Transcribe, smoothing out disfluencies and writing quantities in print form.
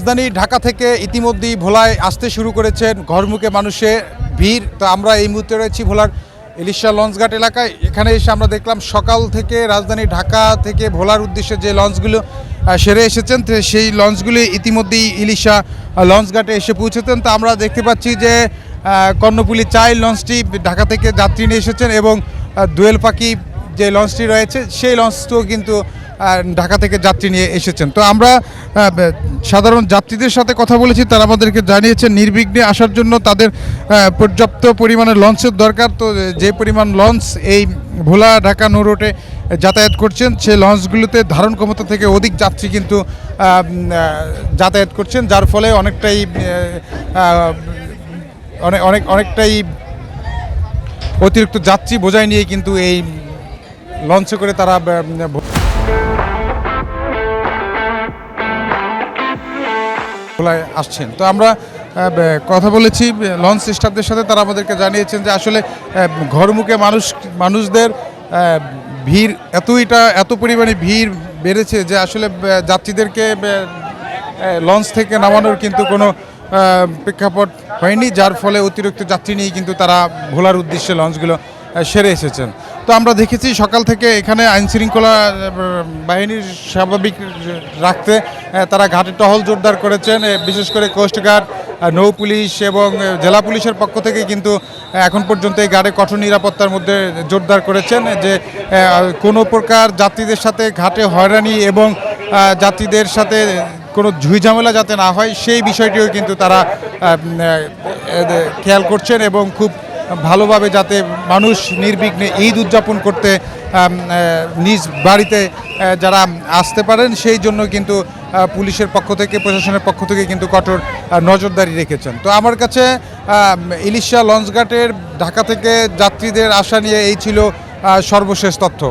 রাজধানী ঢাকা থেকে ইতিমধ্যেই ভোলায় আসতে শুরু করেছেন ঘরমুখে মানুষের ভিড়। তো আমরা এই মুহূর্তে রয়েছি ভোলার ইলিশা লঞ্চঘাট এলাকায়। এখানে এসে আমরা দেখলাম সকাল থেকে রাজধানী ঢাকা থেকে ভোলার উদ্দেশ্যে যে লঞ্চগুলো সেরে এসেছেন, তো সেই লঞ্চগুলি ইতিমধ্যেই ইলিশা লঞ্চঘাটে এসে পৌঁছেছেন। তো আমরা দেখতে পাচ্ছি যে কর্ণফুলী চাইল্ড লঞ্চটি ঢাকা থেকে যাত্রী নিয়ে এসেছেন এবং দোয়েল পাখি যে লঞ্চটি রয়েছে সেই লঞ্চটিও কিন্তু ঢাকা থেকে যাত্রী নিয়ে এসেছেন। তো আমরা সাধারণ যাত্রীদের সাথে কথা বলেছি, তারা আমাদেরকে জানিয়েছেন নির্বিঘ্নে আসার জন্য তাদের পর্যাপ্ত পরিমাণে লঞ্চের দরকার। তো যে পরিমাণ লঞ্চ এই ভোলা ঢাকা নৌ রুটে যাতায়াত করছেন, সেই লঞ্চগুলোতে ধারণ ক্ষমতা থেকে অধিক যাত্রী কিন্তু যাতায়াত করছেন, যার ফলে অনেকটাই অতিরিক্ত যাত্রী বোঝাই নিয়ে কিন্তু এই লঞ্চে করে তারা ভোলায় আসছেন। তো আমরা কথা বলেছি লঞ্চ স্টাফদের সাথে, তারা আমাদেরকে জানিয়েছেন যে আসলে ঘরমুখে মানুষদের ভিড় এত পরিমাণে ভিড় বেড়েছে যে আসলে যাত্রীদেরকে লঞ্চ থেকে নামানোর কিন্তু কোনো প্রেক্ষাপট হয়নি, যার ফলে অতিরিক্ত যাত্রী নিয়ে কিন্তু তারা ভোলার উদ্দেশ্যে লঞ্চগুলো সেরে এসেছেন। তো আমরা দেখেছি সকাল থেকে এখানে আইনশৃঙ্খলা বাহিনীর স্বাভাবিক রাখতে তারা ঘাটে টহল জোরদার করেছেন। বিশেষ করে কোস্টগার্ড, নৌ পুলিশ এবং জেলা পুলিশের পক্ষ থেকে কিন্তু এখন পর্যন্ত এই ঘাটে কঠোর নিরাপত্তার মধ্যে জোরদার করেছেন যে কোনো প্রকার যাত্রীদের সাথে ঘাটে হয়রানি এবং যাত্রীদের সাথে কোনো ঝুঁঝামেলা যাতে না হয় সেই বিষয়টিও কিন্তু তারা খেয়াল করছেন এবং খুব ভালোভাবে যাতে মানুষ নির্বিঘ্নে ঈদ উদযাপন করতে নিজ বাড়িতে যারা আসতে পারেন সেই জন্য কিন্তু পুলিশের পক্ষ থেকে, প্রশাসনের পক্ষ থেকে কিন্তু কঠোর নজরদারি রেখেছেন। তো আমার কাছে ইলিশা লঞ্চঘাটের ঢাকা থেকে যাত্রীদের আসা নিয়ে এই ছিল সর্বশেষ তথ্য।